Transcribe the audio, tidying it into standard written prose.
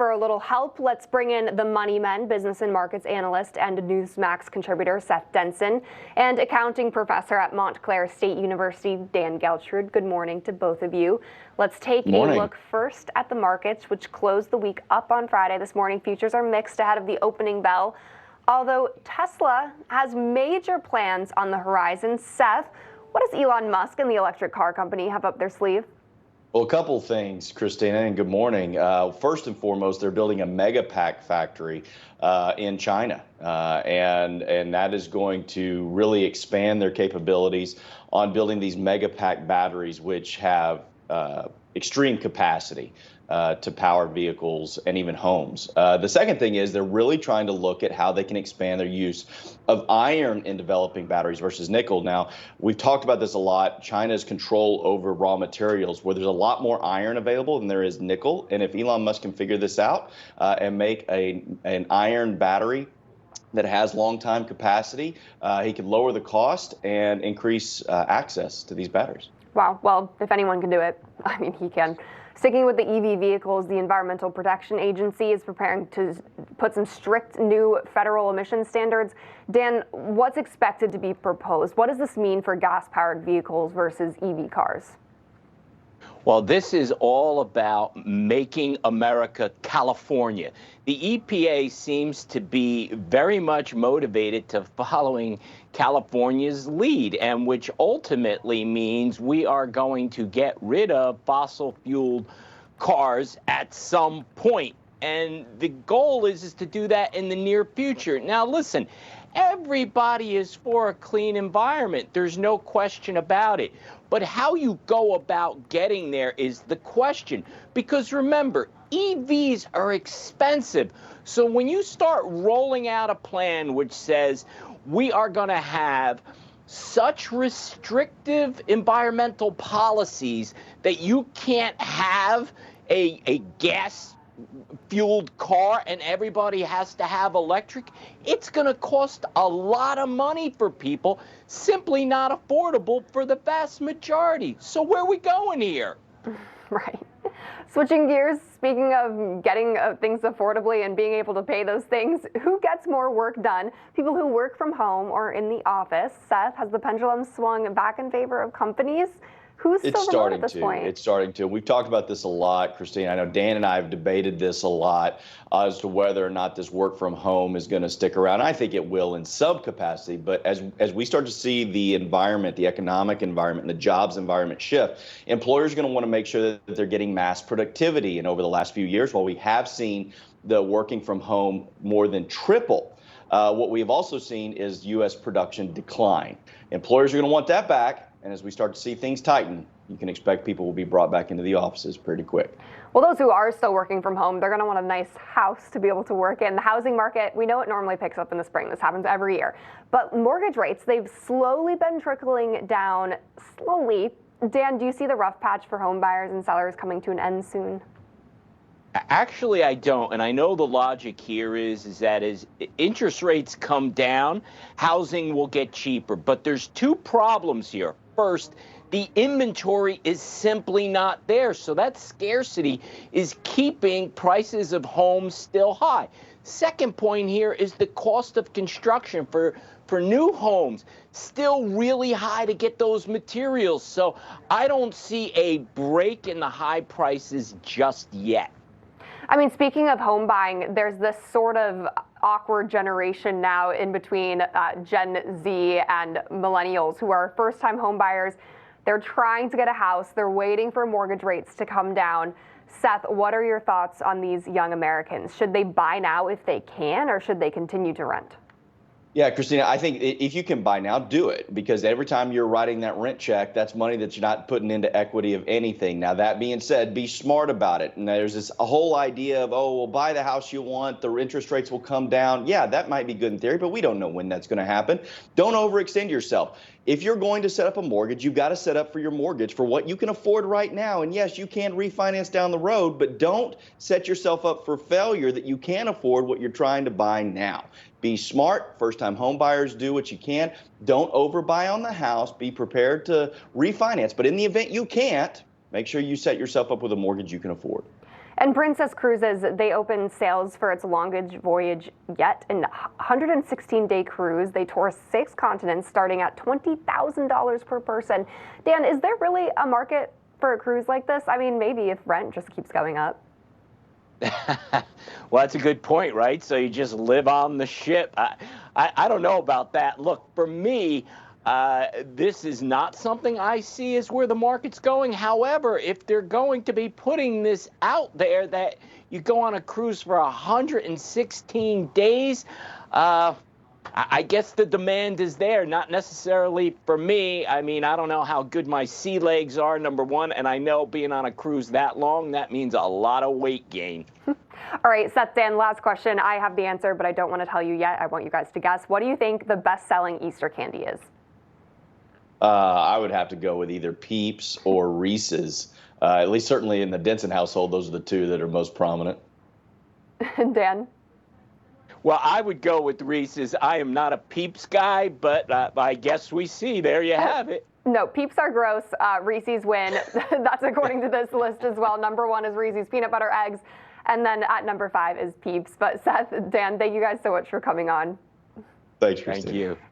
For a little help, let's bring in the Money Men, business and markets analyst and NewsMax contributor Seth Denson, and accounting professor at Montclair State University, Dan Geltrude. Good morning to both of you. Let's take a look first at the markets, which closed the week up on Friday. This morning, futures are mixed ahead of the opening bell. Although Tesla has major plans on the horizon. Seth, what does Elon Musk and the electric car company have up their sleeve? Well, a couple things, Christina, and good morning. First and foremost, they're building a mega pack factory in China, and that is going to really expand their capabilities on building these mega pack batteries, which have extreme capacity to power vehicles and even homes. The second thing is they're really trying to look at how they can expand their use of iron in developing batteries versus nickel. Now, we've talked about this a lot. China's control over raw materials, where there's a lot more iron available than there is nickel. And if Elon Musk can figure this out and make an iron battery that has long time capacity, he can lower the cost and increase access to these batteries. Wow. Well, if anyone can do it, I mean, he can. Sticking with the EV vehicles, the Environmental Protection Agency is preparing to put some strict new federal emission standards. Dan, what's expected to be proposed? What does this mean for gas-powered vehicles versus EV cars? Well, this is all about making America California. The EPA seems to be very much motivated to following California's lead, and which ultimately means we are going to get rid of fossil-fueled cars at some point. And the goal is to do that in the near future. Now, listen, everybody is for a clean environment. There's no question about it. But how you go about getting there is the question. Because remember, EVs are expensive. So when you start rolling out a plan which says we are going to have such restrictive environmental policies that you can't have a gas fueled car and everybody has to have electric, it's going to cost a lot of money for people, simply not affordable for the vast majority. So where are we going here? Right. Switching gears, speaking of getting things affordably and being able to pay those things, who gets more work done? People who work from home or in the office? Seth, has the pendulum swung back in favor of companies? Who's still remote at this point? It's starting to. We've talked about this a lot, Christina. I know Dan and I have debated this a lot as to whether or not this work from home is going to stick around. I think it will in some capacity, but as we start to see the environment, the economic environment, and the jobs environment shift, employers are going to want to make sure that they're getting mass productivity. And over the last few years, while we have seen the working from home more than triple, what we have also seen is U.S. production decline. Employers are going to want that back. And as we start to see things tighten, you can expect people will be brought back into the offices pretty quick. Well, those who are still working from home, they're going to want a nice house to be able to work in. The housing market, we know it normally picks up in the spring. This happens every year. But mortgage rates, they've slowly been trickling down slowly. Dan, do you see the rough patch for home buyers and sellers coming to an end soon? Actually, I don't. And I know the logic here is that as interest rates come down, housing will get cheaper. But there's two problems here. First, the inventory is simply not there. So that scarcity is keeping prices of homes still high. Second point here is the cost of construction for new homes, still really high to get those materials. So I don't see a break in the high prices just yet. I mean, speaking of home buying, there's this sort of awkward generation now in between Gen Z and millennials who are first-time home buyers. They're trying to get a house. They're waiting for mortgage rates to come down. Seth, what are your thoughts on these young Americans? Should they buy now if they can, or should they continue to rent? Yeah, Christina, I think if you can buy now, do it, because every time you're writing that rent check, that's money that you're not putting into equity of anything. Now, that being said, be smart about it. And there's this whole idea of, oh, well, buy the house you want, the interest rates will come down. Yeah, that might be good in theory, but we don't know when that's going to happen. Don't overextend yourself. If you're going to set up a mortgage, you've got to set up for your mortgage for what you can afford right now. And yes, you can refinance down the road, but don't set yourself up for failure that you can't afford what you're trying to buy now. Be smart. First-time home buyers, do what you can. Don't overbuy on the house. Be prepared to refinance. But in the event you can't, make sure you set yourself up with a mortgage you can afford. And Princess Cruises, they opened sales for its longest voyage yet, an 116-day cruise. They tour 6 continents, starting at $20,000 per person. Dan, is there really a market for a cruise like this? I mean, maybe if rent just keeps going up. Well, that's a good point, right? So you just live on the ship. I don't know about that. Look, for me, this is not something I see as where the market's going. However, if they're going to be putting this out there that you go on a cruise for 116 days, I guess the demand is there, not necessarily for me. I mean, I don't know how good my sea legs are, number one, and I know being on a cruise that long, that means a lot of weight gain. All right, Seth, Dan, last question. I have the answer, but I don't want to tell you yet. I want you guys to guess. What do you think the best-selling Easter candy is? I would have to go with either Peeps or Reese's. At least certainly in the Denson household, those are the two that are most prominent. Dan? Well, I would go with Reese's. I am not a Peeps guy, but I guess we see. There you have it. No, Peeps are gross. Reese's win. That's according to this list as well. Number 1 is Reese's peanut butter eggs. And then at number 5 is Peeps. But Seth, Dan, thank you guys so much for coming on. Thanks, Christina. Thank you.